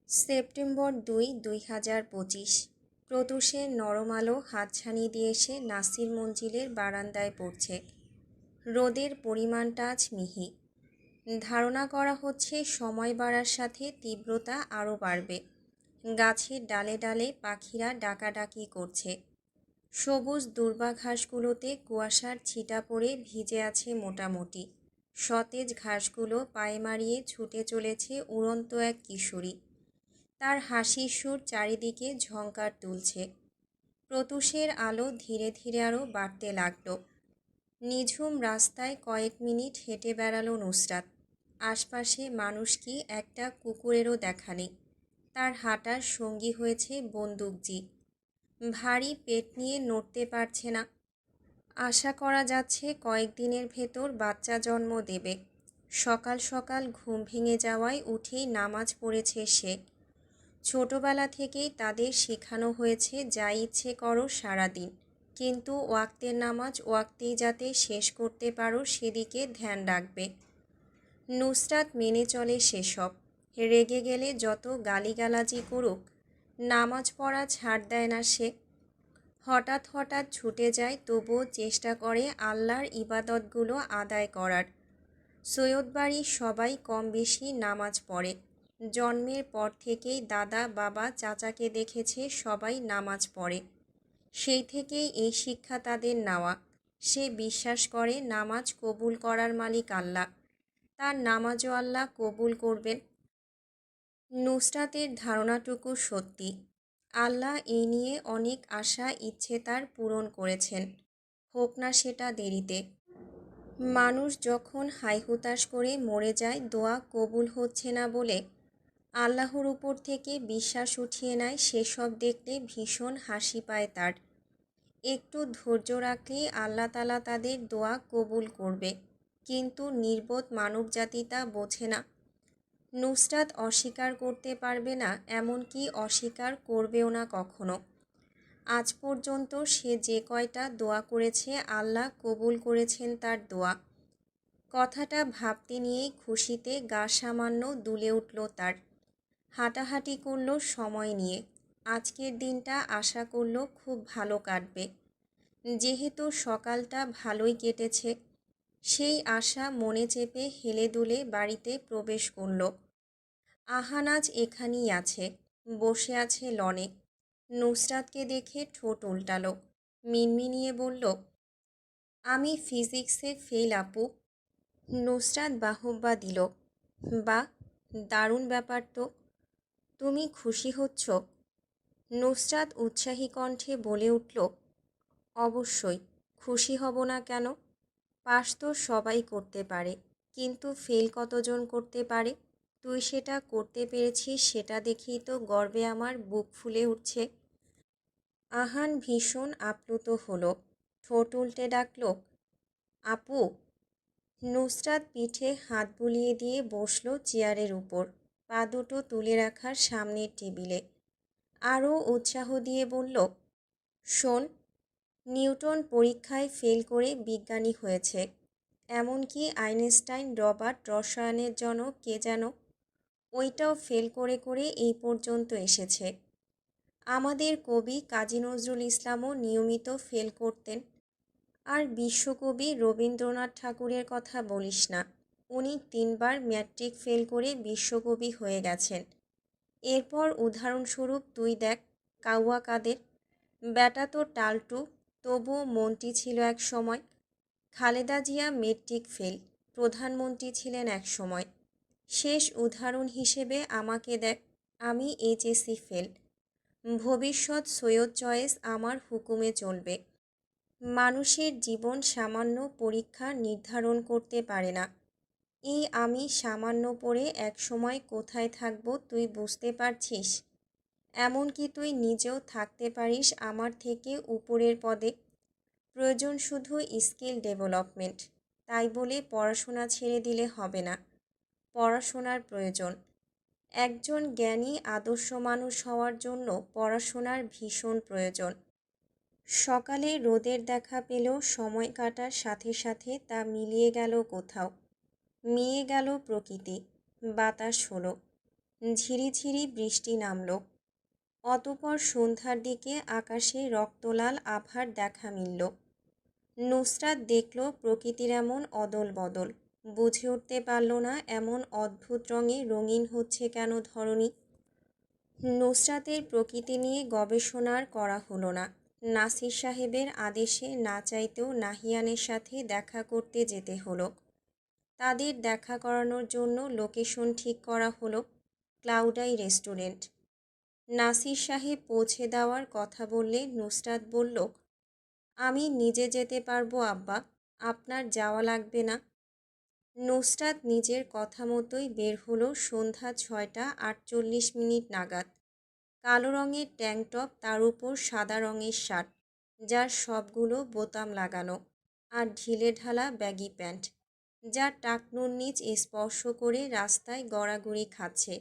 September ২, ২০২৫। প্রত্যুষের নরম আলো হাতছানি দিয়ে এসে নাসির মঞ্জিলের বারান্দায় পড়ছে। রোদের পরিমাণটা আজ মিহি। ধারণা করা হচ্ছে সময় বাড়ার সাথে তীব্রতা আরও বাড়বে। গাছের ডালে ডালে পাখিরা ডাকাডাকি করছে। সবুজ দূর্বা ঘাসগুলোতে কুয়াশার ছিটা পড়ে ভিজে আছে মোটামুটি। সতেজ ঘাসগুলো পায়ে মারিয়ে ছুটে চলেছে উড়ন্ত এক কিশোরী। তার হাসির সুর চারিদিকে ঝংকার তুলছে। প্রত্যুষের আলো ধীরে ধীরে আরও বাড়তে লাগল। নিঝুম রাস্তায় কয়েক মিনিট হেঁটে বেড়ালো নুসরাত। আশপাশে মানুষ কি একটা কুকুরেরও দেখা নেই। তার হাঁটার সঙ্গী হয়েছে বন্দুকজি। ভারী পেট নিয়ে নড়তে পারছে না। আশা করা যাচ্ছে কয়েকদিনের ভেতর বাচ্চা জন্ম দেবে। সকাল সকাল ঘুম ভেঙে যাওয়ায় উঠেই নামাজ পড়েছে সে। ছোটবেলা থেকেই তাদের শেখানো হয়েছে যা ইচ্ছে করো সারাদিন, কিন্তু ওয়াক্তের নামাজ ওয়াক্তেই যাতে শেষ করতে পারো সেদিকে ধ্যান রাখবে। নুসরাত মেনে চলে সেসব। রেগে গেলে যত গালিগালাজি করুক, নামাজ পড়া ছাড় দেয় না সে। হঠাৎ হঠাৎ ছুটে যায়, তবুও চেষ্টা করে আল্লাহর ইবাদতগুলো আদায় করার। সৈয়দ বাড়ির সবাই কম বেশি নামাজ পড়ে। জন্মের পর থেকেই দাদা বাবা চাচাকে দেখেছে সবাই নামাজ পড়ে। সেই থেকেই এই শিক্ষা তাদের নেওয়া। সে বিশ্বাস করে নামাজ কবুল করার মালিক আল্লাহ, তার নামাজও আল্লাহ কবুল করবেন। নুসরাতের ধারণাটুকু সত্যি। আল্লাহ এই নিয়ে অনেক আশা ইচ্ছে তার পূরণ করেছেন, হোক না সেটা দেরিতে। মানুষ যখন হাইহুতাশ করে মরে যায় দোয়া কবুল হচ্ছে না বলে, আল্লাহর উপর থেকে বিশ্বাস উঠিয়ে নেয়, সেসব দেখলে ভীষণ হাসি পায় তার। একটু ধৈর্য রাখলেই আল্লাহ তাআলা তাদের দোয়া কবুল করবে, কিন্তু নির্বোধ মানবজাতি তা বোঝে না। নুসরাত অস্বীকার করতে পারবে না, এমনকি অস্বীকার করবেও না কখনো। আজ পর্যন্ত সে যে কয়টা দোয়া করেছে আল্লাহ কবুল করেছেন তার দোয়া। কথাটা ভাবতে নিয়েই খুশিতে গা সামান্য দুলে উঠল তার। হাঁটাহাঁটি করল সময় নিয়ে। আজকের দিনটা আশা করল খুব ভালো কাটবে। যেহেতু সকালটা ভালোই কেটেছে, সেই আশা মনে চেপে হেলে দুলে বাড়িতে প্রবেশ করল। আহান আজ এখানেই আছে, বসে আছে লনে। নুসরাতকে দেখে ঠোঁট উল্টালো, মিনমিনিয়ে বলল, আমি ফিজিক্সে ফেল আপু। নুসরাত বাহবা দিল, বাহ, দারুণ ব্যাপার তো। তুমি খুশি হচ্ছ? নুসরাত উৎসাহী কণ্ঠে বলে উঠল, অবশ্যই, খুশি হব না কেন? পাস তো সবাই করতে পারে, কিন্তু ফেল কতজন করতে পারে? তুই সেটা করতে পেরেছিস, সেটা দেখেই তো গর্বে আমার বুক ফুলে উঠছে। আহান ভীষণ আপ্লুত হলো, ঠোঁট উল্টে ডাকল, আপু। নুসরাত পিঠে হাত বুলিয়ে দিয়ে বসল চেয়ারের উপর, পা দুটো তুলে রাখার সামনের টেবিলে। আরও উৎসাহ দিয়ে বলল, শোন, নিউটন পরীক্ষায় ফেল করে বিজ্ঞানী হয়েছে। এমনকি আইনস্টাইন, রবার্ট রসায়নের জনক কে যেন, ওইটাও ফেল করে করে এই পর্যন্ত এসেছে। আমাদের কবি কাজী নজরুল ইসলামও নিয়মিত ফেল করতেন। আর বিশ্বকবি রবীন্দ্রনাথ ঠাকুরের কথা বলিস না, উনি 3বার ম্যাট্রিক ফেল করে বিশ্বকবি হয়ে গেছেন। এরপর উদাহরণস্বরূপ তুই দেখ, কাউয়া কাদের। ব্যাটা তো টালটু, তবুও মন্ত্রী ছিল এক সময়। খালেদা জিয়া মেট্রিক ফেল, প্রধানমন্ত্রী ছিলেন এক সময়। শেষ উদাহরণ হিসেবে আমাকে দেখ, আমি এইচএসসি ফেল। ভবিষ্যৎ সৈয়দ চয়েস আমার হুকুমে চলবে। মানুষের জীবন সামান্য পরীক্ষা নির্ধারণ করতে পারে না। এই আমি সামান্য পড়ে একসময় কোথায় থাকব তুই বুঝতে পারছিস? এমনকি তুই নিজেও থাকতে পারিস আমার থেকে উপরের পদে। প্রয়োজন শুধু স্কিল ডেভেলপমেন্ট। তাই বলে পড়াশোনা ছেড়ে দিলে হবে না, পড়াশোনার প্রয়োজন। একজন জ্ঞানী আদর্শ মানুষ হওয়ার জন্য পড়াশোনার ভীষণ প্রয়োজন। সকালে রোদের দেখা পেলেও সময় কাটার সাথে সাথে তা মিলিয়ে গেল কোথাও। মিয়ে গেল প্রকৃতি, বাতাস হলো। ঝিরিঝিরি বৃষ্টি নামল। অতঃপর সন্ধ্যার দিকে আকাশে রক্তলাল আভার দেখা মিলল। নুসরাত দেখল প্রকৃতির এমন অদল বদল। বুঝে উঠতে পারল না এমন অদ্ভুত রঙে রঙিন হচ্ছে কেন ধরণী। নুসরাতের প্রকৃতি নিয়ে গবেষণা আর করা হলো না। নাসির সাহেবের আদেশে না চাইতেও নাহিয়ানের সাথে দেখা করতে যেতে হলো। তাদের দেখা করানোর জন্য লোকেশন ঠিক করা হলো ক্লাউডাই রেস্টুরেন্ট। নাসির সাহেব পৌঁছে দেওয়ার কথা বললে নুসরাত বলল, আমি নিজে যেতে পারবো আব্বা, আপনার যাওয়া লাগবে না। নুসরাত নিজের কথা মতোই বের হলো সন্ধ্যা 6:48 নাগাদ। কালো রঙের ট্যাঙ্ক টপ, তার উপর সাদা রঙের শার্ট যার সবগুলো বোতাম লাগানো, আর ঢিলে ঢালা ব্যাগি প্যান্ট যার টাকনুর নিচ স্পর্শ করে রাস্তায় গড়াগড়ি খাচ্ছে।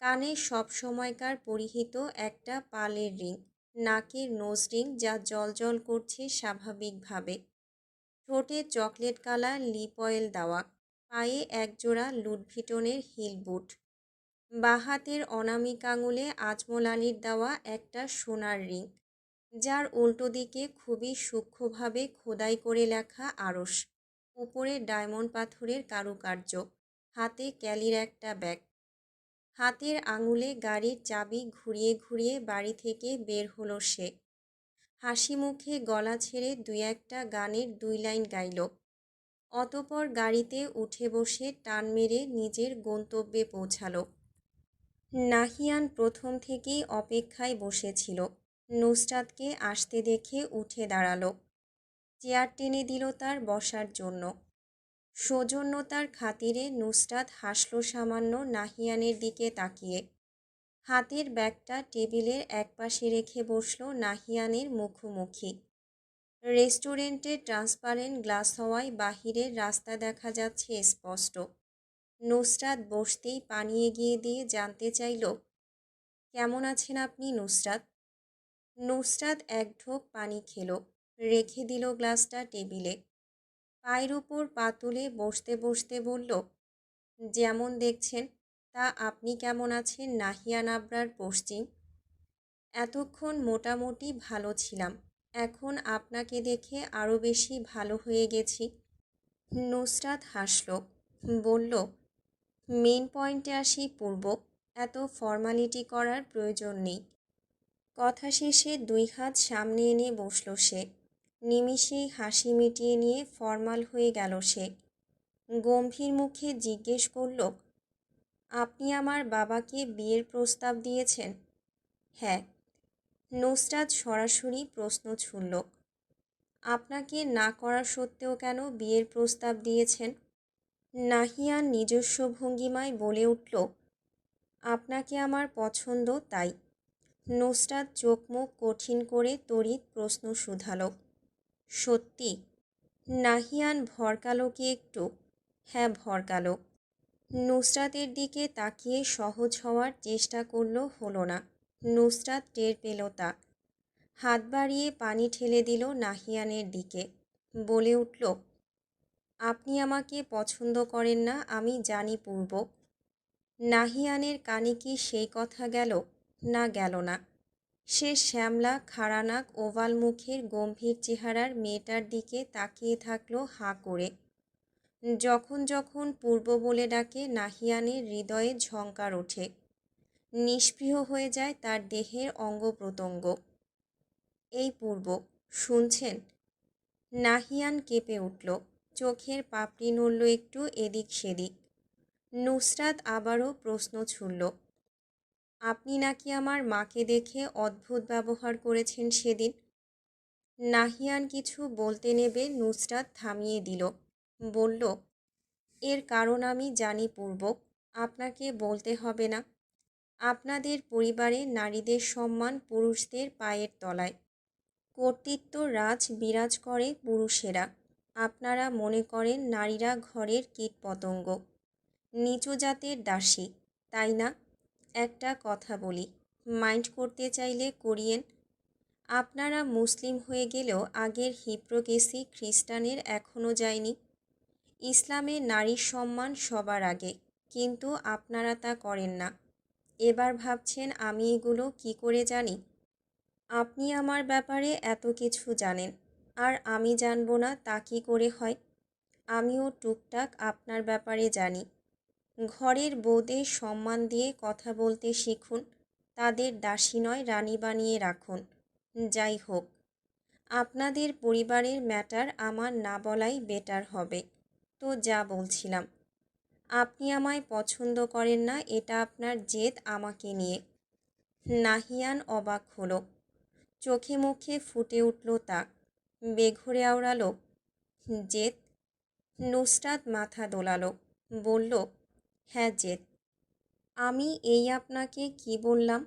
কানে সবসময়কার পরিহিত একটা পালের রিং, নাকের নোজ রিং যা জ্বলজ্বল করছে স্বাভাবিকভাবে, ঠোঁটে চকলেট কালার লিপ অয়েল দেওয়া, পায়ে একজোড়া লুটভিটনের হিল বুট, বাঁ হাতের অনামিক আঙুলে আজমল আলীর দেওয়া একটা সোনার রিং যার উল্টো দিকে খুবই সূক্ষ্মভাবে খোদাই করে লেখা আরশ, উপরে ডায়মন্ড পাথরের কারুকার্য, হাতে ক্যালির একটা ব্যাগ। হাতের আঙুলে গাড়ির চাবি ঘুরিয়ে ঘুরিয়ে বাড়ি থেকে বের হলো সে। হাসি মুখে গলা ছেড়ে দুই একটা গানের 2 লাইন গাইল। অতঃপর গাড়িতে উঠে বসে টান মেরে নিজের গন্তব্যে পৌঁছালো। নাহিয়ান প্রথম থেকেই অপেক্ষায় বসেছিল। নুসরাতকে আসতে দেখে উঠে দাঁড়ালো। চেয়ার টেনে দিল তার বসার জন্য। সৌজন্যতার খাতিরে নুসরাত হাসল সামান্য নাহিয়ানের দিকে তাকিয়ে। হাতের ব্যাগটা টেবিলের একপাশে রেখে বসল নাহিয়ানের মুখোমুখি। রেস্টুরেন্টের ট্রান্সপারেন্ট গ্লাস হওয়ায় বাহিরের রাস্তা দেখা যাচ্ছে স্পষ্ট। নুসরাত বসতেই পানি এগিয়ে দিয়ে জানতে চাইল, কেমন আছেন আপনি নুসরাত? নুসরাত এক ঢোক পানি খেলো, রেখে দিল গ্লাসটা টেবিলে। পায়ের উপর পা তুলে বসতে বসতে বলল, যেমন দেখছেন, তা আপনি কেমন আছেন নাহিয়ান আবরার পশ্চিম? এতক্ষণ মোটামুটি ভালো ছিলাম, এখন আপনাকে দেখে আরও বেশি ভালো হয়ে গেছি। নুসরাত হাসল, বলল, মেন পয়েন্টে আসি পূর্ব, এত ফর্মালিটি করার প্রয়োজন নেই। কথা শেষে 2 হাত সামনে এনে বসল সে। নিমিষেই হাসি মিটিয়ে নিয়ে ফর্মাল হয়ে গেল সে। গম্ভীর মুখে জিজ্ঞেস করল, আপনি আমার বাবাকে বিয়ের প্রস্তাব দিয়েছেন? হ্যাঁ। নুসরাত সরাসরি প্রশ্ন ছুড়ল, আপনাকে না করা সত্ত্বেও কেন বিয়ের প্রস্তাব দিয়েছেন? নাহিয়ান নিজস্ব ভঙ্গিমায় বলে উঠল, আপনাকে আমার পছন্দ তাই। নুসরাত চোখ মুখ কঠিন করে তড়িৎ প্রশ্ন শুধালো, সত্যি? নাহিয়ান ভরকালো কি একটু? হ্যাঁ ভরকালো। নুসরাতের দিকে তাকিয়ে সহজ হওয়ার চেষ্টা করল, হলো না। নুসরাত টের পেল তা। হাত বাড়িয়ে পানি ঠেলে দিল নাহিয়ানের দিকে, বলে উঠল, আপনি আমাকে পছন্দ করেন না আমি জানি পূর্ব। নাহিয়ানের কানে কি সেই কথা গেল? না, গেল না। সে শ্যামলা খাড়া নাক ওভাল মুখের গম্ভীর চেহারার মেয়েটার দিকে তাকিয়ে থাকল হাঁ করে। যখন যখন পূর্ব বলে ডাকে নাহিয়ানের হৃদয়ে ঝংকার ওঠে, নিষ্পৃহ হয়ে যায় তার দেহের অঙ্গ প্রত্যঙ্গ। এই পূর্ব, শুনছেন? নাহিয়ান কেঁপে উঠল, চোখের পাপড়ি নড়ল একটু এদিক সেদিক। নুসরাত আবারও প্রশ্ন ছুড়ল, আপনি নাকি আমার মাকে দেখে অদ্ভুত ব্যবহার করেছেন সেদিন? নাহিয়ান কিছু বলতে নেবে নুসরাত থামিয়ে দিল, বলল, এর কারণ আমি জানি পূর্ব, আপনাকে বলতে হবে না। আপনাদের পরিবারে নারীদের সম্মান পুরুষদের পায়ের তলায়। কর্তৃত্ব রাজ বিরাজ করে পুরুষেরা। আপনারা মনে করেন নারীরা ঘরের কীটপতঙ্গ, নিচু জাতের দাসী, তাই না? একটা কথা বলি, মাইন্ড করতে চাইলে করিয়েন। আপনারা মুসলিম হয়ে গেলেও আগের হিপ্রোক্রেসি খ্রিস্টানের এখনও যায়নি। ইসলামে নারীর সম্মান সবার আগে, কিন্তু আপনারা তা করেন না। এবার ভাবছেন আমি এগুলো কি করে জানি? আপনি আমার ব্যাপারে এত কিছু জানেন, আর আমি জানবো না তা কি করে হয়? আমিও টুকটাক আপনার ব্যাপারে জানি। ঘরের বউদের সম্মান দিয়ে কথা বলতে শিখুন, তাদের দাসী নয় রানী বানিয়ে রাখুন। যাই হোক, আপনাদের পরিবারের ম্যাটার আমার না বলাই বেটার হবে। তো যা বলছিলাম, আপনি আমায় পছন্দ করেন না, এটা আপনার জেদ আমাকে নিয়ে। নাহিয়ান অবাক হলো, চোখে মুখে ফুটে উঠল তা। বেঘোরে আওড়ালো, জেদ? নুসরাত মাথা দোলালো, বলল, হ্যাঁ জেদ। আমি এই আপনাকে কি বললাম?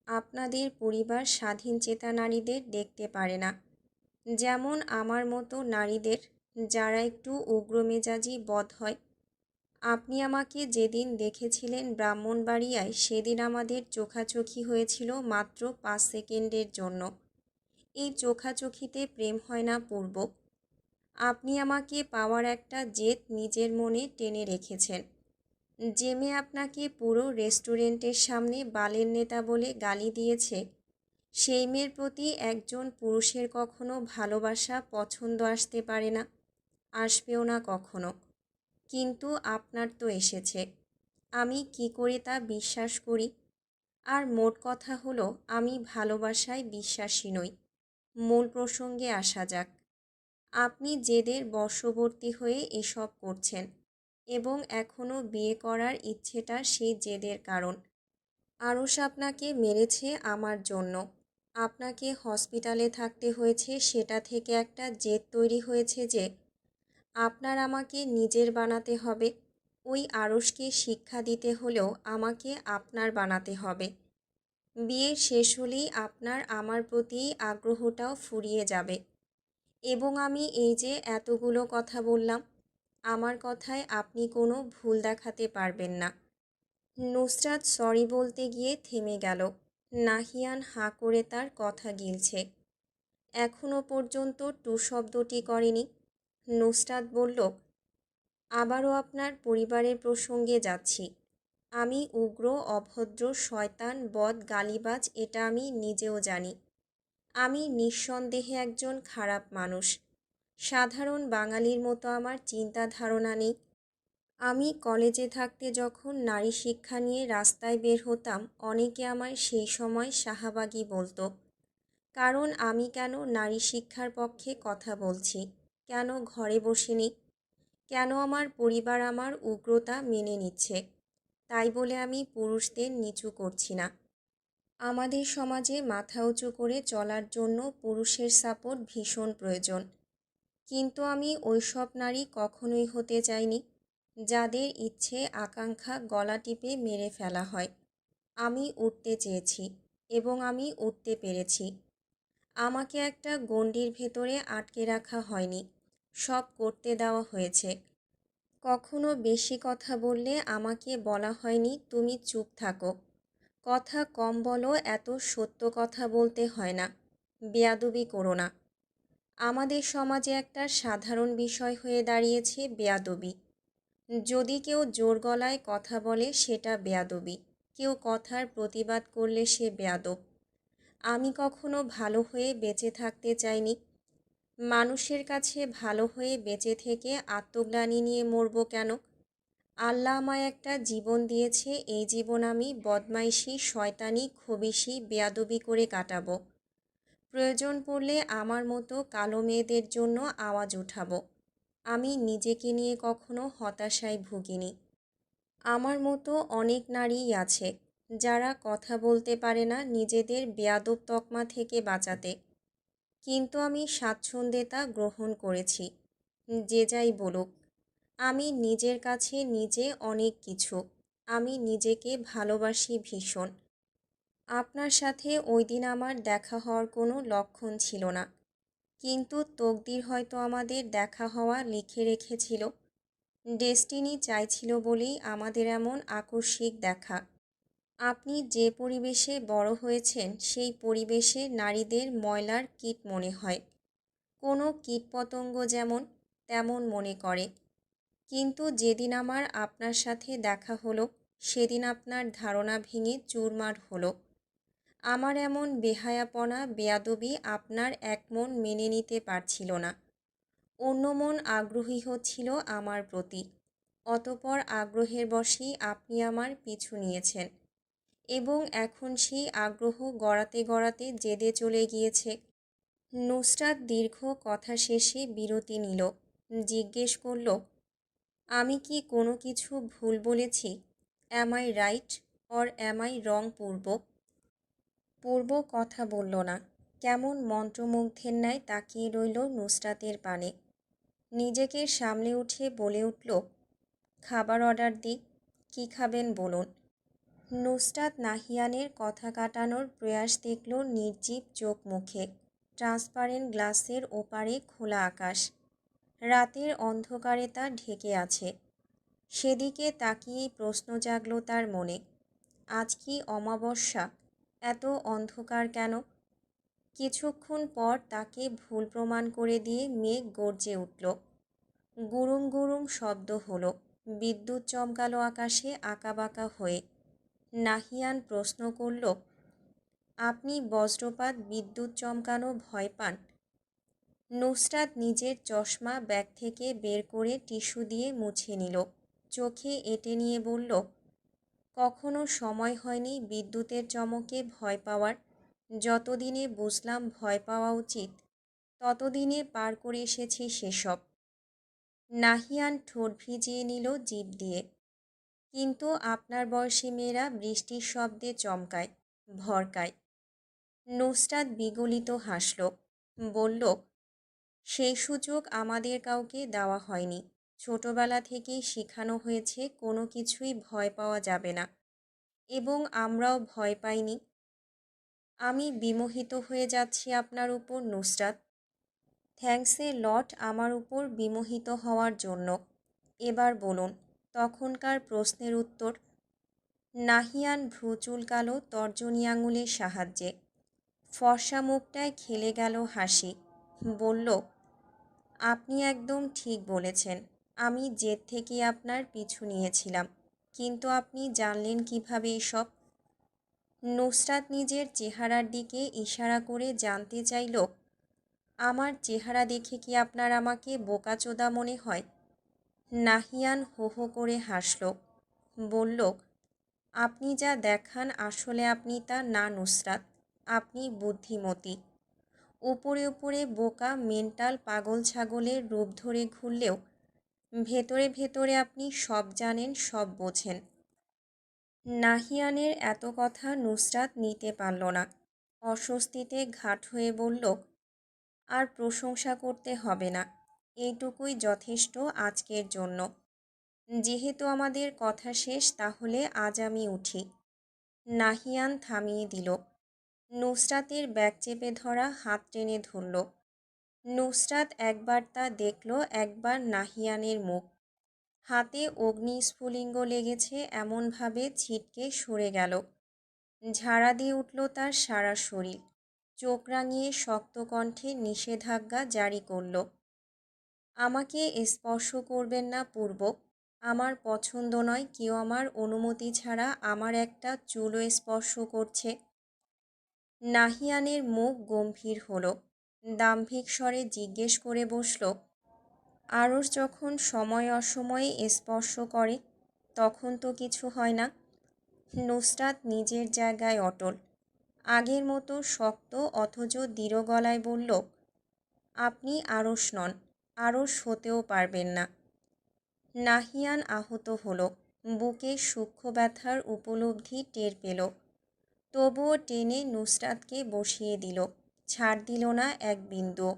আপনাদের পরিবার স্বাধীন চেতা নারীদের দেখতে পারে না, যেমন আমার মতো নারীদের, যারা একটু উগ্রমেজাজি বদ হয়। আপনি আমাকে যেদিন দেখেছিলেন ব্রাহ্মণবাড়িয়ায়, সেদিন আমাদের চোখাচোখি হয়েছিল মাত্র 5 সেকেন্ডের জন্য। এই চোখাচোখিতে প্রেম হয় না পূর্ব। আপনি আমাকে পাওয়ার একটা জেদ নিজের মনে টেনে রেখেছেন। যে মেয়ে আপনাকে পুরো রেস্টুরেন্টের সামনে বালের নেতা বলে গালি দিয়েছে, সেই মেয়ের প্রতি একজন পুরুষের কখনো ভালোবাসা পছন্দ আসতে পারে না, আসবেও না কখনো। কিন্তু আপনার তো এসেছে। আমি কি করে তা বিশ্বাস করি? আর মোট কথা হলো, আমি ভালোবাসায় বিশ্বাসী নই। মূল প্রসঙ্গে আসা যাক। আপনি জেদের বশবর্তী হয়ে এসব করছেন, এবং এখনও বিয়ে করার ইচ্ছেটা সেই জেদের কারণ। আরশ আপনাকে মেরেছে আমার জন্য। আপনাকে হসপিটালে থাকতে হয়েছে, সেটা থেকে একটা জেদ তৈরি হয়েছে যে আপনার আমাকে নিজের বানাতে হবে। ওই আরশকে শিক্ষা দিতে হলেও আমাকে আপনার বানাতে হবে। বিয়ে শেষ হলেই আপনার আমার প্রতি আগ্রহটাও ফুরিয়ে যাবে। এবং আমি এই যে এতগুলো কথা বললাম, আমার কথায় আপনি কোনো ভুল দেখাতে পারবেন না। নুসরাত সরি বলতে গিয়ে থেমে গেল। নাহিয়ান হাঁ করে তার কথা গিলছে। এখনও পর্যন্ত টু শব্দটি করেনি। নুসরাত বলল, আবারও আপনার পরিবারের প্রসঙ্গে যাচ্ছি। আমি উগ্র, অভদ্র, শয়তান, বদ, গালিবাজ, এটা আমি নিজেও জানি। আমি নিঃসন্দেহে একজন খারাপ মানুষ। সাধারণ বাঙালির মতো আমার চিন্তা ধারণা নেই। আমি কলেজে থাকতে যখন নারী শিক্ষা নিয়ে রাস্তায় বের হতাম, অনেকে আমায় সেই সময় শাহবাগী বলতো। কারণ আমি কেন নারী শিক্ষার পক্ষে কথা বলছি, কেন ঘরে বসে নেই, কেন আমার পরিবার আমার উগ্রতা মেনে নিচ্ছে, তাই বলে আমি পুরুষদের নিচু করছি না। আমাদের সমাজে মাথা উঁচু করে চলার জন্য পুরুষের সাপোর্ট ভীষণ প্রয়োজন। কিন্তু আমি ওইসব নারী কখনোই হতে চাইনি, যাদের ইচ্ছে আকাঙ্ক্ষা গলা টিপে মেরে ফেলা হয়। আমি উঠতে চেয়েছি, এবং আমি উঠতে পেরেছি। আমাকে একটা গণ্ডির ভেতরে আটকে রাখা হয়নি, সব করতে দেওয়া হয়েছে। কখনো বেশি কথা বললে আমাকে বলা হয়নি তুমি চুপ থাকো, কথা কম বলো, এত সত্য কথা বলতে হয় না, বেয়াদবি করো না। আমাদের সমাজে একটা সাধারণ বিষয় হয়ে দাঁড়িয়েছে বেয়াদবি। যদি কেউ জোর গলায় কথা বলে সেটা বেয়াদবি, কেউ কথার প্রতিবাদ করলে সে বেয়াদব। আমি কখনো ভালো হয়ে বেঁচে থাকতে চাইনি। মানুষের কাছে ভালো হয়ে বেঁচে থেকে আত্মগ্লানি নিয়ে মরবো কেন? আল্লাহ আমায় একটা জীবন দিয়েছে, এই জীবন আমি বদমাইশি, শয়তানি, খবিশি, বেয়াদবি করে কাটাবো। প্রয়োজন পড়লে আমার মতো কালো মেয়েদের জন্য আওয়াজ উঠাবো। আমি নিজেকে নিয়ে কখনো হতাশায় ভুগিনি। আমার মতো অনেক নারীই আছে, যারা কথা বলতে পারে না নিজেদের বেয়াদব তকমা থেকে বাঁচাতে। কিন্তু আমি স্বাচ্ছন্দ্যে তা গ্রহণ করেছি। যে যাই বলুক, আমি নিজের কাছে নিজে অনেক কিছু। আমি নিজেকে ভালোবাসি ভীষণ। আপনার সাথে ওই দিন আমার দেখা হওয়ার কোনো লক্ষণ ছিল না, কিন্তু তকদির হয়তো আমাদের দেখা হওয়া লিখে রেখেছিল। ডেস্টিনি চাইছিল বলেই আমাদের এমন আকস্মিক দেখা। আপনি যে পরিবেশে বড় হয়েছেন, সেই পরিবেশে নারীদের ময়লার কীট মনে হয়, কোনো কীটপতঙ্গ যেমন তেমন মনে করে। কিন্তু যেদিন আমার আপনার সাথে দেখা হলো, সেদিন আপনার ধারণা ভেঙে চুরমার হলো। আমার এমন বেহায়াপনা বেয়াদবি আপনার এক মন মেনে নিতে পারছিল না। অন্য মন আগ্রহী হচ্ছিল আমার প্রতি। অতঃপর আগ্রহের বশেই আপনি আমার পিছু নিয়েছেন এবং এখন সেই আগ্রহ গড়াতে গড়াতে জেদে চলে গিয়েছে। নুসরাত দীর্ঘ কথা শেষে বিরতি নিল। জিজ্ঞেস করল, আমি কি কোনো কিছু ভুল বলেছি? Am I right or am I wrong? পূর্ব কথা বলল না। কেমন মন্ত্রমুগ্ধের ন্যায় তাকিয়ে রইল নুসরাতের পানে। নিজেকে সামলে উঠে বলে উঠল, খাবার অর্ডার দিই। কী খাবেন বলুন। নুসরাত নাহিয়ানের কথা কাটানোর প্রয়াস দেখল নির্জীব চোখ মুখে। ট্রান্সপারেন্ট গ্লাসের ওপারে খোলা আকাশ। রাতের অন্ধকারে তা ঢেকে আছে। সেদিকে তাকিয়েই প্রশ্ন জাগল তার মনে, আজ কি অমাবস্যা? এত অন্ধকার কেন? কিছুক্ষণ পর তাকে ভুল প্রমাণ করে দিয়ে মেঘ গর্জে উঠল। গুরুম গুরুম শব্দ হলো। বিদ্যুৎ চমকালো আকাশে আঁকাবাঁকা হয়ে। নাহিয়ান প্রশ্ন করল, আপনি বজ্রপাত বিদ্যুৎ চমকানো ভয় পান? নুসরাত নিজের চশমা ব্যাগ থেকে বের করে টিস্যু দিয়ে মুছে নিল। চোখে এঁটে নিয়ে বলল, কখনো সময় হয়নি বিদ্যুতের চমকে ভয় পাওয়ার। যতদিনে বুঝলাম ভয় পাওয়া উচিত, ততদিনে পার করে এসেছি সেসব। নাহিয়ান ঠোঁট ভিজিয়ে নিল জিভ দিয়ে। কিন্তু আপনার বয়সী মেয়েরা বৃষ্টির শব্দে চমকায়, ভরকায়। নুসরাত বিগলিত হাসল। বলল, সেই সুযোগ আমাদের কাউকে দেওয়া হয়নি। ছোটবেলা থেকেই শেখানো হয়েছে কোনো কিছুই ভয় পাওয়া যাবে না, এবং আমরাও ভয় পাইনি। আমি বিমোহিত হয়ে যাচ্ছি আপনার উপর নুসরাত। থ্যাঙ্কস এ লট আমার উপর বিমোহিত হওয়ার জন্য। এবার বলুন তখনকার প্রশ্নের উত্তর। নাহিয়ান ভ্রু চুলকালো তর্জনী আঙুলের সাহায্যে। ফর্সা মুখটায় খেলে গেল হাসি। বলল, আপনি একদম ঠিক বলেছেন। আমি জেদ থেকেই আপনার পিছু নিয়েছিলাম। কিন্তু আপনি জানলেন কিভাবে এসব? নুসরাত নিজের চেহারার দিকে ইশারা করে জানতে চাইল, আমার চেহারা দেখে কি আপনার আমাকে বোকাচোদা মনে হয়? নাহিয়ান হো হো করে হাসল। বলল, আপনি যা দেখান আসলে আপনি তা না নুসরাত। আপনি বুদ্ধিমতী। উপরে উপরে বোকা মেন্টাল পাগল ছাগলের রূপ ধরে ঘুরলেও ভেতরে ভেতরে আপনি সব জানেন, সব বোঝেন। নাহিয়ানের এত কথা নুসরাত নিতে পারল না। অস্বস্তিতে ঘাট হয়ে বলল, আর প্রশংসা করতে হবে না। এইটুকুই যথেষ্ট আজকের জন্য। যেহেতু আমাদের কথা শেষ, তাহলে আজ আমি উঠি। নাহিয়ান থামিয়ে দিল। নুসরাতের ব্যাগ চেপে ধরা হাত টেনে ধরল। নুসরাত একবার তা দেখল, একবার নাহিয়ানের মুখ। হাতে অগ্নিস্ফুলিঙ্গ লেগেছে এমনভাবে ছিটকে সরে গেল। ঝাড়া দিয়ে উঠল তার সারা শরীর। চোখ রাঙিয়ে শক্ত কণ্ঠে নিষেধাজ্ঞা জারি করল, আমাকে স্পর্শ করবেন না পূর্ব। আমার পছন্দ নয় কেউ আমার অনুমতি ছাড়া আমার একটা চুলও স্পর্শ করছে। নাহিয়ানের মুখ গম্ভীর হলো। দাম্ভিক স্বরে জিজ্ঞেস করে বসল, আরশ যখন সময় অসময়ে স্পর্শ করে তখন তো কিছু হয় না? নুসরাত নিজের জায়গায় অটল। আগের মতো শক্ত অথচ দৃঢ় গলায় বলল, আপনি আরশ নন, আরশ হতেও পারবেন না। নাহিয়ান আহত হলো। বুকে সূক্ষ্ম ব্যথার উপলব্ধি টের পেল। তবুও টেনে নুসরাতকে বসিয়ে দিল, ছাড় দিল না এক বিন্দু।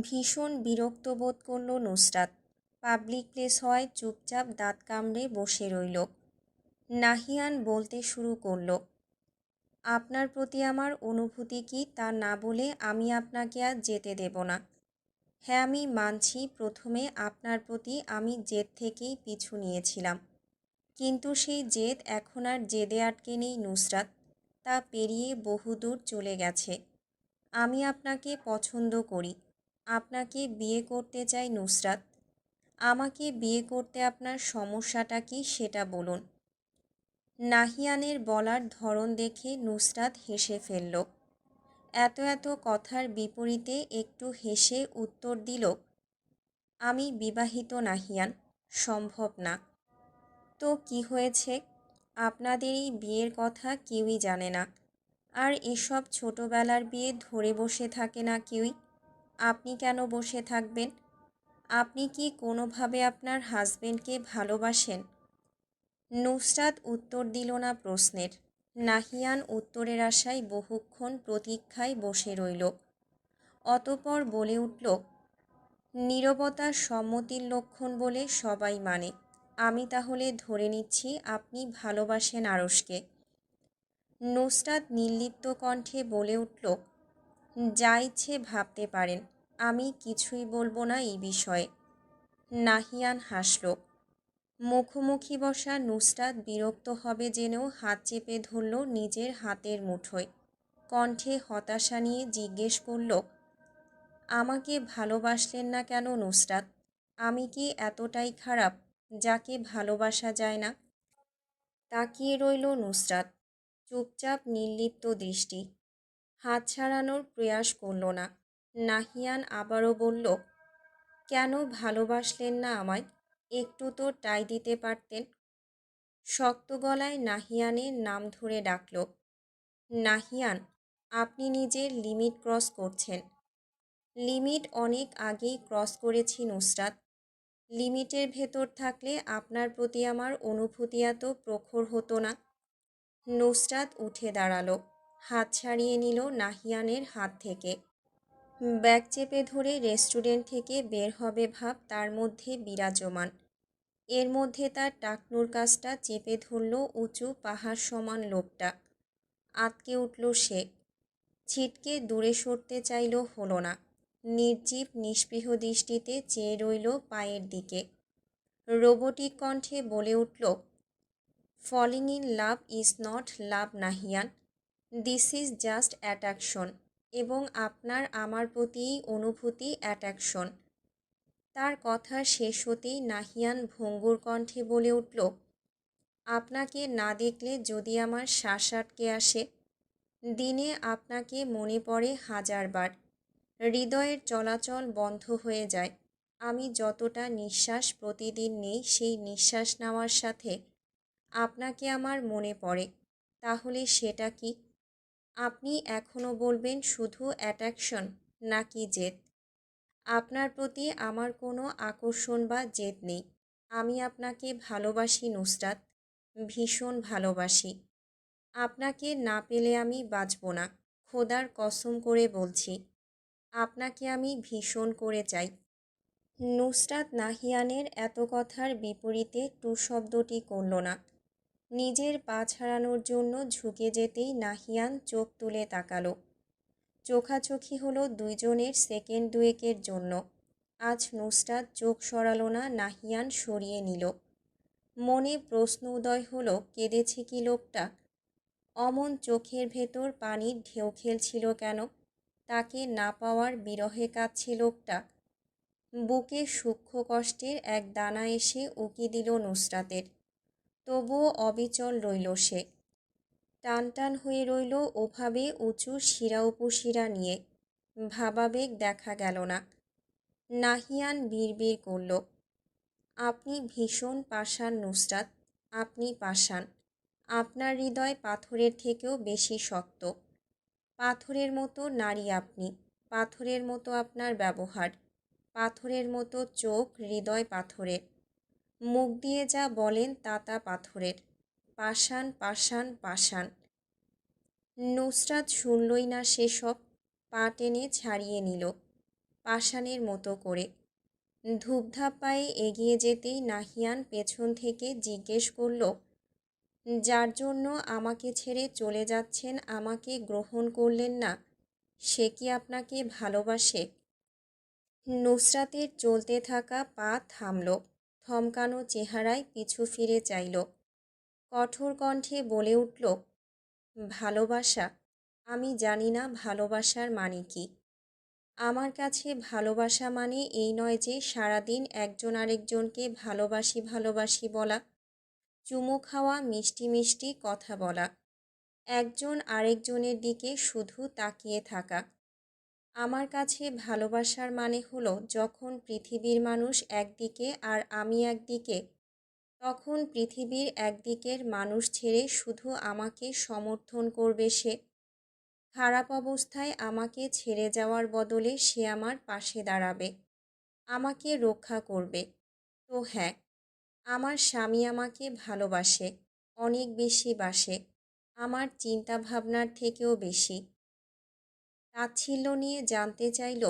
ভীষণ বিরক্ত বোধ করল নুসরাত। পাবলিক প্লেস হওয়ায় চুপচাপ দাঁত কামড়ে বসে রইল। নাহিয়ান বলতে শুরু করল, আপনার প্রতি আমার অনুভূতি কি তা না বলে আমি আপনাকে আর যেতে দেব না। হ্যাঁ, আমি মানছি প্রথমে আপনার প্রতি আমি জেদ থেকেই পিছু নিয়েছিলাম। কিন্তু সেই জেদ এখন আর জেদে আটকে নেই নুসরাত। তা পেরিয়ে বহুদূর চলে গেছে। আমি আপনাকে পছন্দ করি। আপনাকে বিয়ে করতে চাই নুসরাত। আমাকে বিয়ে করতে আপনার সমস্যাটা কি সেটা বলুন। নাহিয়ানের বলার ধরন দেখে নুসরাত হেসে ফেলল। এত এত কথার বিপরীতে একটু হেসে উত্তর দিল, আমি বিবাহিত নাহিয়ান, সম্ভব না। তো কি হয়েছে? আপনাদের এই বিয়ের কথা কেউই জানে না। আর এসব ছোটবেলার বিয়ে ধরে বসে থাকে না কেউই। আপনি কেন বসে থাকবেন? আপনি কি কোনোভাবে আপনার হাজবেন্ডকে ভালোবাসেন? নুসরাত উত্তর দিল না প্রশ্নের। নাহিয়ান উত্তরের আশায় বহুক্ষণ প্রতীক্ষায় বসে রইল। অতঃপর বলে উঠল, নীরবতা সম্মতির লক্ষণ বলে সবাই মানে। আমি তাহলে ধরে নিচ্ছি আপনি ভালোবাসেন আরশকে। নুসরাত নির্লিপ্ত কণ্ঠে বলে উঠল, যা ইচ্ছে ভাবতে পারেন, আমি কিছুই বলবো না এই বিষয়ে। নাহিয়ান হাসল। মুখোমুখি বসা নুসরাত বিরক্ত হবে জেনেও হাত চেপে ধরল নিজের হাতের মুঠোয়। কণ্ঠে হতাশা নিয়ে জিজ্ঞেস করল, আমাকে ভালোবাসলেন না কেন নুসরাত? আমি কি এতটাই খারাপ যাকে ভালোবাসা যায় না? তাকিয়ে রইল নুসরাত, চুপচাপ নির্লিপ্ত দৃষ্টি। হাত ছাড়ানোর প্রয়াস করল না। নাহিয়ান আবারও বলল, কেন ভালোবাসলেন না আমায়? একটু তো টাই দিতে পারতেন। শক্ত গলায় নাহিয়ানের নাম ধরে ডাকল, নাহিয়ান, আপনি নিজের লিমিট ক্রস করছেন। লিমিট অনেক আগেই ক্রস করেছি নুসরাত। লিমিটের ভেতর থাকলে আপনার প্রতি আমার অনুভূতি এত প্রখর হতো না। নুসরাত উঠে দাঁড়ালো, হাত ছাড়িয়ে নিল নাহিয়ানের হাত থেকে। ব্যাগ চেপে ধরে রেস্টুরেন্ট থেকে বের হবে ভাব তার মধ্যে বিরাজমান। এর মধ্যে তার টাকনুর কাজটা চেপে ধরল উঁচু পাহাড় সমান লোকটা। আঁতকে উঠল সে। ছিটকে দূরে সরতে চাইল, হলো না। নির্জীব নিস্পৃহ দৃষ্টিতে চেয়ে রইল পায়ের দিকে। রোবটিক কণ্ঠে বলে উঠল, falling in love is not love Nahiyan, this is just attraction. এবং আপনার আমার প্রতি অনুভূতি অ্যাট্রাকশন। তার কথা শেষ হতেই নাহিয়ান ভঙ্গুর কণ্ঠে বলে উঠল, আপনাকে না দেখলে যদি আমার শ্বাস আটকে আসে। দিনে আপনাকে মনে পড়ে হাজারবার। হৃদয়ের চলাচল বন্ধ হয়ে যায়। আমি যতটা নিঃশ্বাস প্রতিদিন নেই, সেই নিঃশ্বাস নেওয়ার সাথে আপনাকে আমার মনে পড়ে। তাহলে সেটা কি? আপনি এখনও বলবেন শুধু অ্যাট্রাকশন নাকি জেদ? আপনার প্রতি আমার কোনো আকর্ষণ বা জেদ নেই। আমি আপনাকে ভালোবাসি নুসরাত, ভীষণ ভালোবাসি। আপনাকে না পেলে আমি বাঁচব না। খোদার কসম করে বলছি, আপনাকে আমি ভীষণ করে চাই। নুসরাত নাহিয়ানের এত কথার বিপরীতে টু শব্দটি করল না। নিজের পা ছাড়ানোর জন্য ঝুঁকে যেতেই নাহিয়ান চোখ তুলে তাকালো। চোখাচোখি হলো দুইজনের সেকেন্ড দুয়েকের জন্য। আজ নুসরাত চোখ সরালো না, নাহিয়ান সরিয়ে নিল। মনে প্রশ্ন উদয় হলো, কেঁদেছে কি লোকটা? অমন চোখের ভেতর পানির ঢেউ খেলছিল কেন? তাকে না পাওয়ার বিরহে কাঁদছে লোকটা। বুকে সূক্ষ্ম কষ্টের এক দানা এসে উকি দিল নুসরাতের। তবুও অবিচল রইল সে। টান টান হয়ে রইল ওভাবে উঁচু শিরা উপশিরা নিয়ে। ভাবাবেগ দেখা গেল না। নাহিয়ান বিড়বিড় করল, আপনি ভীষণ পাষাণ নুসরাত, আপনি পাষাণ। আপনার হৃদয় পাথরের থেকেও বেশি শক্ত। পাথরের মতো নারী আপনি, পাথরের মতো আপনার ব্যবহার, পাথরের মতো চোখ, হৃদয় পাথরের। মুখ দিয়ে যা বলেন তা পাথরের। পাষাণ পাষাণ পাষাণ। নুসরাত শুনলই না সেসব। পা টেনে ছাড়িয়ে নিল পাষাণের মতো করে। ধূপধাপ পায়ে এগিয়ে যেতেই নাহিয়ান পেছন থেকে জিজ্ঞেস করল, যার জন্য আমাকে ছেড়ে চলে যাচ্ছেন, আমাকে গ্রহণ করলেন না, সে কি আপনাকে ভালোবাসে? নুসরাতের চলতে থাকা পা থামল। থমকানো চেহারায় পিছু ফিরে চাইল। কঠোর কণ্ঠে বলে উঠল, ভালোবাসা? আমি জানি না ভালোবাসার মানে কি। আমার কাছে ভালোবাসা মানে এই নয় যে সারাদিন একজন আরেকজনকে ভালোবাসি ভালোবাসি বলা। চুমু খাওয়া, মিষ্টি মিষ্টি কথা বলা, একজন আরেকজনের দিকে শুধু তাকিয়ে থাকা। আমার কাছে ভালোবাসার মানে হলো যখন পৃথিবীর মানুষ একদিকে আর আমি একদিকে, তখন পৃথিবীর একদিকের মানুষ ছেড়ে শুধু আমাকে সমর্থন করবে সে। খারাপ অবস্থায় আমাকে ছেড়ে যাওয়ার বদলে সে আমার পাশে দাঁড়াবে, আমাকে রক্ষা করবে। তো হ্যাঁ, আমার স্বামী আমাকে ভালোবাসে, অনেক বেশি বাসে, আমার চিন্তা ভাবনার থেকেও বেশি। তাচ্ছিল্য নিয়ে জানতে চাইল,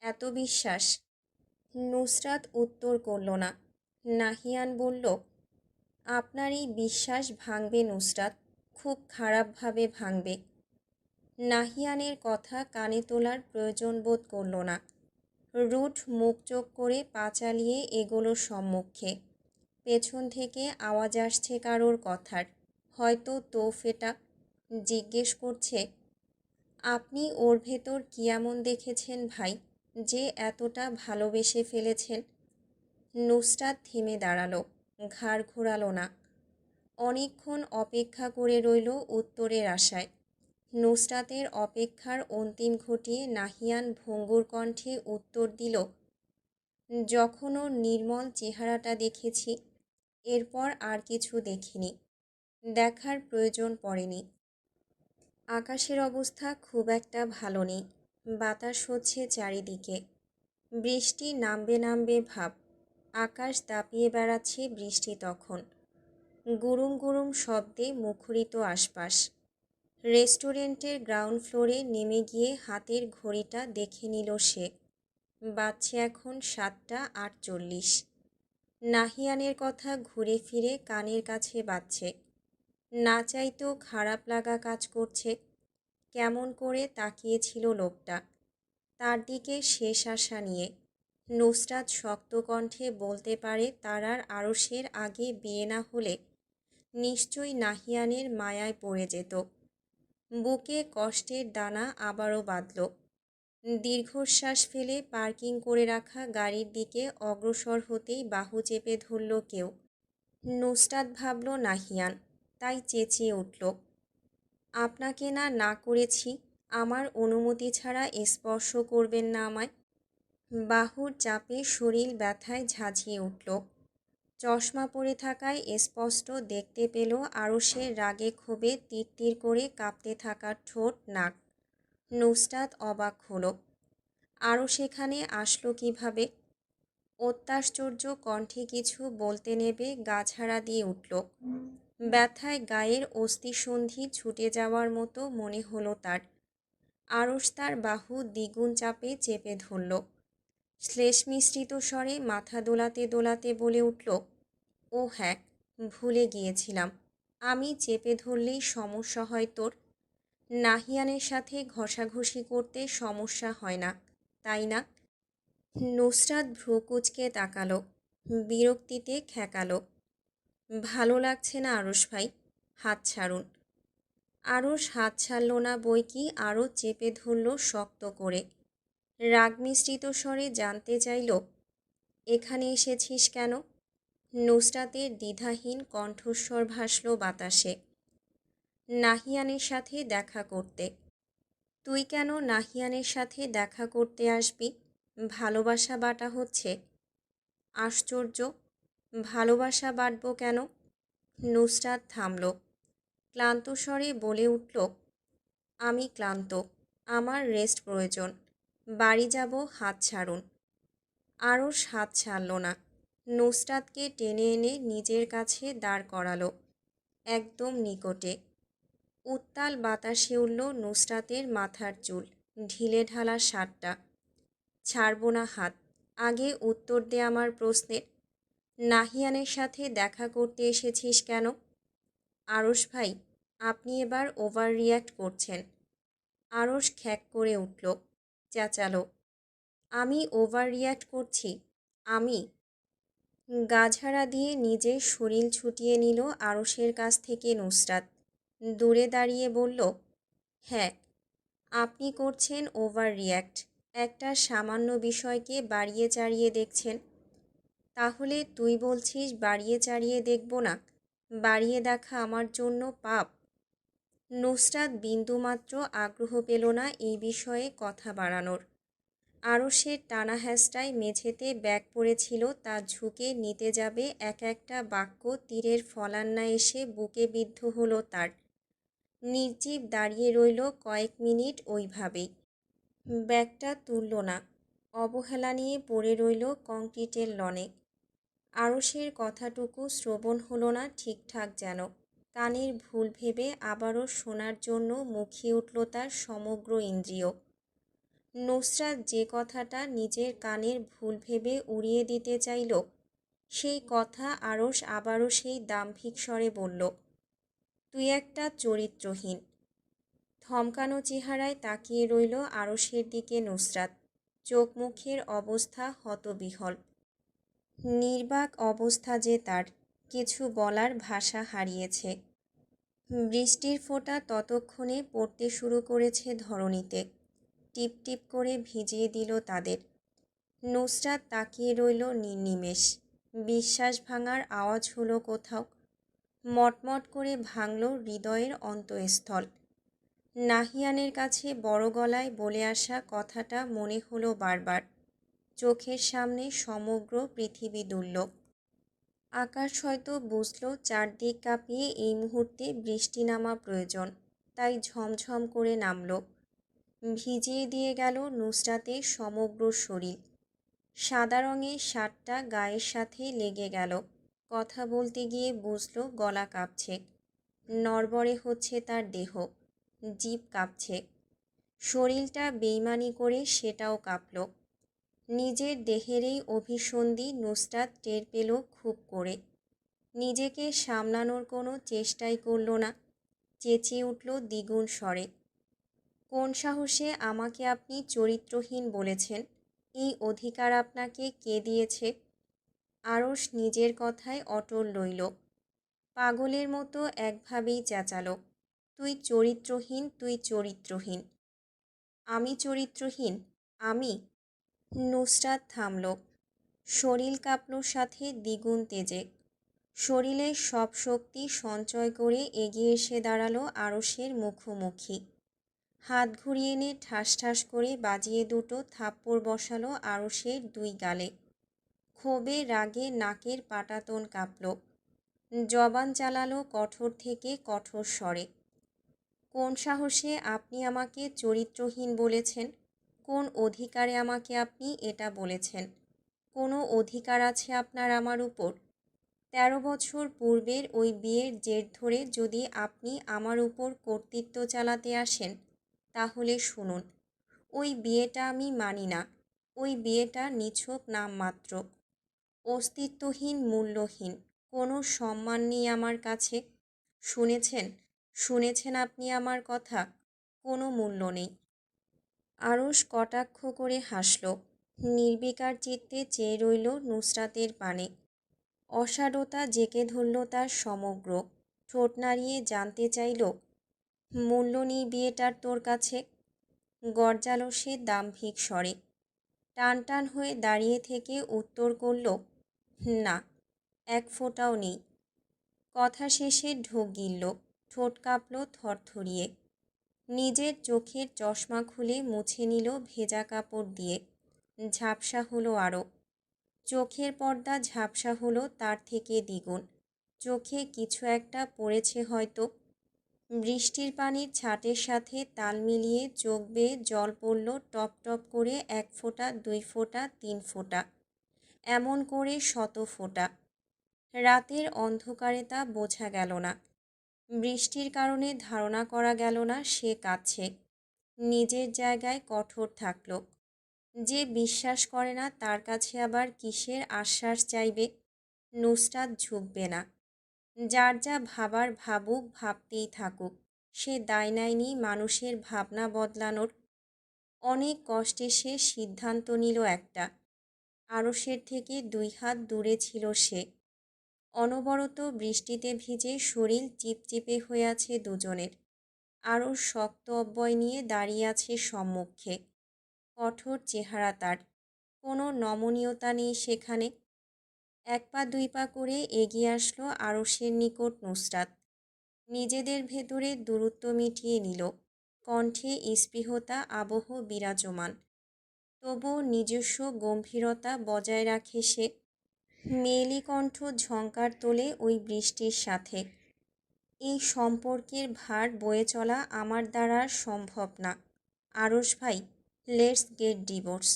এত বিশ্বাস? নুসরাত উত্তর করল না। নাহিয়ান বলল, আপনার এই বিশ্বাস ভাঙবে নুসরাত, খুব খারাপভাবে ভাঙবে। নাহিয়ানের কথা কানে তোলার প্রয়োজন বোধ করল না। রুট মুখ চোখ করে পা চালিয়ে এগোলো সম্মুখে। পেছন থেকে আওয়াজ আসছে কারোর কথার, হয়তো তোফেটা। জিজ্ঞেস করছে, আপনি ওর ভেতর কী এমন দেখেছেন ভাই, যে এতটা ভালোবেসে ফেলেছেন? নুসরাত থেমে দাঁড়ালো, ঘাড় ঘোরালো না। অনেকক্ষণ অপেক্ষা করে রইল উত্তরের আশায়। নুসরাতের অপেক্ষার অন্তিম ঘটিয়ে নাহিয়ান ভঙ্গুর কণ্ঠে উত্তর দিল, যখন ওর নির্মল চেহারাটা দেখেছি, এরপর আর কিছু দেখিনি, দেখার প্রয়োজন পড়েনি। আকাশের অবস্থা খুব একটা ভালো নেই, বাতাস হচ্ছে চারিদিকে, বৃষ্টি নামবে নামবে ভাব। আকাশ দাপিয়ে বেড়াচ্ছে বৃষ্টি তখন, গুরুম গুরুম শব্দে মুখরিত আশপাশ। রেস্টুরেন্টের গ্রাউন্ড ফ্লোরে নেমে গিয়ে হাতের ঘড়িটা দেখে নিল সে। বাজছে এখন 7:48। নাহিয়ানের কথা ঘুরে ফিরে কানের কাছে বাজছে। না চাইতেও খারাপ লাগা কাজ করছে। কেমন করে তাকিয়েছিল লোকটা তার দিকে শেষ আশা নিয়ে। নুসরাত শক্ত কণ্ঠে বলতে পারে তার আর আরশের আগে বিয়ে না হলে নিশ্চয়ই নাহিয়ানের মায়ায় পড়ে যেত। বুকে কষ্টের দানা আবারও বাঁধল। দীর্ঘশ্বাস ফেলে পার্কিং করে রাখা গাড়ির দিকে অগ্রসর হতেই বাহু চেপে ধরল কেউ। নুসরাত ভাবল নাহিয়ান, তাই চেঁচিয়ে উঠল, আপনাকে না না করেছি, আমার অনুমতি ছাড়া স্পর্শ করবেন না আমায়। বাহুর চাপে শরীর ব্যথায় ঝাঁঝিয়ে উঠল। চশমা পরে থাকায় স্পষ্ট দেখতে পেল আরশের রাগে ক্ষোভে তিরতির করে কাঁপতে থাকা ঠোঁট, নাক। নুসরাত অবাক হলো, আরও সেখানে আসলো কিভাবে? অত্যাশ্চর্য কণ্ঠে কিছু বলতে নেবে গা ঝাড়া দিয়ে উঠল। ব্যথায় গায়ের অস্থিসন্ধি ছুটে যাওয়ার মতো মনে হলো তার। আরশ তার বাহু দ্বিগুণ চাপে চেপে ধরল। শ্লেষ মিশ্রিত স্বরে মাথা দোলাতে দোলাতে বলে উঠল, ও হ্যাঁ, ভুলে গিয়েছিলাম, আমি চেপে ধরলেই সমস্যা হয় তোর? নাহিয়ানের সাথে ঘষাঘষি করতে সমস্যা হয় না, তাই না? নুসরাত ভ্রু কুঁচকে তাকালো, বিরক্তিতে খ্যাঁকালো, ভালো লাগছে না আরশ ভাই, হাত ছাড়ুন। আরশ হাত ছাড়ল না বই কি, আরও চেপে ধরল শক্ত করে। রাগ মিশ্রিত স্বরে জানতে চাইল, এখানে এসেছিস কেন? নুসরাতের দ্বিধাহীন কণ্ঠস্বর ভাসল বাতাসে, নাহিয়ানের সাথে দেখা করতে। তুই কেন নাহিয়ানের সাথে দেখা করতে আসবি? ভালোবাসা বাটা হচ্ছে। আশ্চর্য, ভালোবাসা বাটব কেন? নুসরাত থামল, ক্লান্ত স্বরে বলে উঠল, আমি ক্লান্ত, আমার রেস্ট প্রয়োজন, বাড়ি যাব, হাত ছাড়ুন। আরশ হাত ছাড়ল না। নুসরাতকে টেনে এনে নিজের কাছে দাঁড় করালো, একদম নিকটে। উত্তাল বাতাসে উড়ল নুসরাতের মাথার চুল, ঢিলে ঢালা শার্টটা। ছাড়ব না হাত, আগে উত্তর দে আমার প্রশ্নের। নাহিয়ানের সাথে দেখা করতে এসেছিস কেন? আরশ ভাই, আপনি এবার ওভার রিয়্যাক্ট করছেন। আরশ খ্যাঁক করে উঠল, চেঁচালো, আমি ওভার রিয়্যাক্ট করছি? আমি? গাঝাড়া দিয়ে নিজের শরীর ছুটিয়ে নিল আরশের কাছ থেকে নুসরাত। দূরে দাঁড়িয়ে বলল, হ্যাঁ, আপনি করছেন ওভার রিয়্যাক্ট, একটা সামান্য বিষয়কে বাড়িয়ে চাড়িয়ে দেখছেন। তাহলে তুই বলছিস বাড়িয়ে চাড়িয়ে দেখব না? বাড়িয়ে দেখা আমার জন্য পাপ? নুসরাত বিন্দুমাত্র আগ্রহ পেল না এই বিষয়ে কথা বাড়ানোর। আরশের টানা হেঁচড়ায় মেঝেতে ব্যাগ পড়েছিল, তা ঝুঁকে নিতে যাবে এক একটা বাক্য তীরের ফলান্না এসে বুকে বিদ্ধ হলো তার। নির্জীব দাঁড়িয়ে রইল কয়েক মিনিট ওইভাবেই। ব্যাগটা তুলল না, অবহেলা নিয়ে পড়ে রইল কংক্রিটের লনে। আরশের কথাটুকু শ্রবণ হলো না ঠিকঠাক যেন। কানের ভুল ভেবে আবারও শোনার জন্য মুখিয়ে উঠল তার সমগ্র ইন্দ্রিয়। নুসরাত যে কথাটা নিজের কানের ভুল ভেবে উড়িয়ে দিতে চাইল, সেই কথা আরশ আবারও সেই দাম্ভিক স্বরে বলল, তুই একটা চরিত্রহীন। থমকানো চেহারায় তাকিয়ে রইল আরশের দিকে নুসরাত। চোখ মুখের অবস্থা হতবিহ্বল। নির্বাক অবস্থা যে তার, কিছু বলার ভাষা হারিয়েছে। বৃষ্টির ফোঁটা ততক্ষণে পড়তে শুরু করেছে ধরণীতে। টিপ টিপ করে ভিজিয়ে দিল তাদের। নুসরাত তাকিয়ে রইল নির্নিমেষ। বিশ্বাস ভাঙার আওয়াজ হলো কোথাও। মটমট করে ভাঙল হৃদয়ের অন্তঃস্থল। নাহিয়ানের কাছে বড় গলায় বলে আসা কথাটা মনে হলো বারবার। চোখের সামনে সমগ্র পৃথিবী দুলল। আকাশ হয়তো বুঝল চারদিক কাঁপিয়ে এই মুহূর্তে বৃষ্টি নামা প্রয়োজন, তাই ঝমঝম করে নামল। ভিজিয়ে দিয়ে গেল নুসরাতের সমগ্র শরীর। সাদা রঙের শার্টটা গায়ের সাথে লেগে গেল। কথা বলতে গিয়ে বুঝল গলা কাঁপছে। নড়বড়ে হচ্ছে তার দেহ, জিভ কাঁপছে। শরীরটা বেইমানি করে সেটাও কাঁপল। নিজের দেহের এই অভিসন্ধি নুসরাত টের পেল খুব করে। নিজেকে সামলানোর কোনো চেষ্টাই করল না। চেঁচিয়ে উঠল দ্বিগুণ স্বরে, কোন সাহসে আমাকে আপনি চরিত্রহীন বলেছেন? এই অধিকার আপনাকে কে দিয়েছে? আরশ নিজের কথায় অটল রইল। পাগলের মতো একভাবেই চেঁচালো, তুই চরিত্রহীন, তুই চরিত্রহীন। আমি চরিত্রহীন? আমি? নুসরাত থামল। শরীর কাঁপল সাথে দ্বিগুণ তেজে। শরীরের সব শক্তি সঞ্চয় করে এগিয়ে এসে দাঁড়ালো আরশের মুখোমুখি। হাত ঘুরিয়ে এনে ঠাস ঠাস করে বাজিয়ে দুটো থাপ্পড় বসালো আরশের দুই গালে। ক্ষোভে রাগে নাকের পাটাতন কাঁপল। জবান চালালো কঠোর থেকে কঠোর স্বরে, কোন সাহসে আপনি আমাকে চরিত্রহীন বলেছেন? কোন অধিকারে আমাকে আপনি এটা বলেছেন? কোনো অধিকার আছে আপনার আমার উপর? 13 বছর পূর্বের ওই বিয়ের জের ধরে যদি আপনি আমার উপর কর্তৃত্ব চালাতে আসেন, তাহলে শুনুন, ওই বিয়েটা আমি মানি না। ওই বিয়েটা নিছক নামমাত্র, অস্তিত্বহীন, মূল্যহীন। কোনো সম্মান নেই আমার কাছে। শুনেছেন? শুনেছেন আপনি আমার কথা? কোনো মূল্য নেই। আরশ কটাক্ষ করে হাসল। নির্বিকার চিত্তে চেয়ে রইল নুসরাতের পানে। অসাড়তা জেঁকে ধরল তার সমগ্র। ঠোঁট নাড়িয়ে জানতে চাইল, মূল্য নেই বিয়েটার তোর কাছে? গর্জালো সে দাম্ভিক স্বরে। টান টান হয়ে দাঁড়িয়ে থেকে উত্তর করল, না, এক ফোঁটাও নেই। কথা শেষে ঢোক গিলল, ঠোঁট কাঁপল থরথরিয়ে। নিজের চোখের চশমা খুলে মুছে নিল ভেজা কাপড় দিয়ে। ঝাপসা হলো আরও। চোখের পর্দা ঝাপসা হলো তার থেকে দ্বিগুণ। চোখে কিছু একটা পড়েছে হয়তো। বৃষ্টির পানির ছাটের সাথে তাল মিলিয়ে চোখ বেয়ে জল পড়ল টপ টপ করে, 1 ফোঁটা, 2 ফোঁটা, 3 ফোঁটা, এমন করে শত ফোঁটা। রাতের অন্ধকারে তা বোঝা গেল না। বৃষ্টির কারণে ধারণা করা গেল না সে কাঁদছে। নিজের জায়গায় কঠোর থাকল। যে বিশ্বাস করে না তার কাছে আবার কিসের আশ্বাস চাইবে? নুসরাত ঝুঁকবে না। যার যা ভাবার ভাবুক, ভাবতেই থাকুক। সে দায় নেয়নি মানুষের ভাবনা বদলানোর। অনেক কষ্টে সে সিদ্ধান্ত নিল একটা। আরশের থেকে 2 হাত দূরে ছিল সে। অনবরত বৃষ্টিতে ভিজে শরীর চিপচিপে হয়ে আছে দুজনের। আরশ শক্ত অব্যয় নিয়ে দাঁড়িয়ে আছে সম্মুখে। কঠোর চেহারা তার, কোনো নমনীয়তা নেই সেখানে। এক পা দুই পা করে এগিয়ে আসলো আরশের নিকট নুসরাত। নিজেদের ভেতরে দূরত্ব মিটিয়ে নিল। কণ্ঠে স্পৃহতা আবহ বিরাজমান, তবুও নিজস্ব গম্ভীরতা বজায় রাখে সে। মেয়েলি কণ্ঠ ঝংকার তোলে ওই বৃষ্টির সাথে। এই সম্পর্কের ভার বয়ে চলা আমার দ্বারা আর সম্ভব না। আরশ ভাই, লেটস গেট ডিভোর্স।